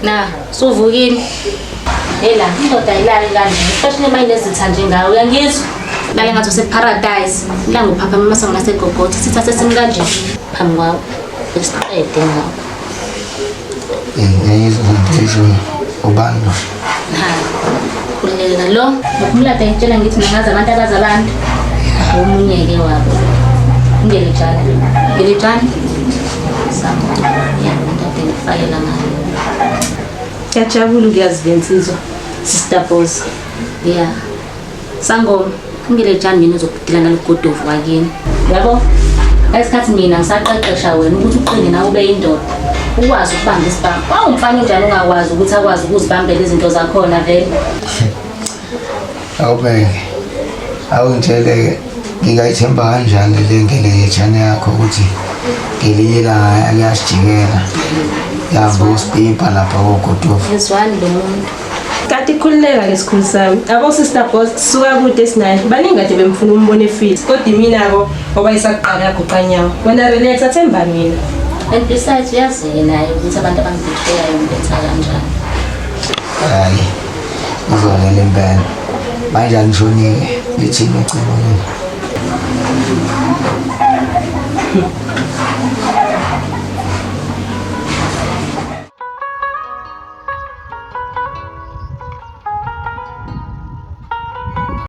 Na, suvukile. Hela, indoda ayilali kanje. Especially manje nezitha ngawe uyangizwa. Lale ngathi useparadise. Ilanga uphapha mama ngasegogothi sithathe simi kanje. Phambi kwawo. Isiqede ngawo. Ngiyizwa ubani? Ha. Kulele lo, ngokumlada ngitshela ngithi ngingaza abantu abaza abantu. Omunye ke wabo. Ngelejani. Ngelejani. Sakho. Ya, ntate ngifayela ngayo. Ngiyajabula ukuyazivensizwa Sister Boss. Yeah. Sangoma, ngelejani mina uzokudila nalogodovu wakini. Yabo? Esikhathi mina ngisaqeqesha wena ukuthi uqine nawe ube indoda. Ukwazi ukubamba isibambo. Awumfana njalo ungakwazi ukuthi akwazi ukuzibambela izinto zakhona vele. Awubeke. Awungitshele ngingayithemba kanjani le ngelejani yakho ukuthi ngelila ayasijikela. Yabo usipimpa lapha kogodovu. Yezwani lo muntu. kanti khululeka ngesikhulu sami abo sister boss suka kude sinaye baningi kade bemfuna umbone fit kodwa mina ko ngoba isaqala yaguqanyawo wena relax athemba mina. And besides uyazi naye ukuthi abantu abangibhetheyayo ngibetha kanjani. Hayi uzolele impela manje angishonike lithini ucingo.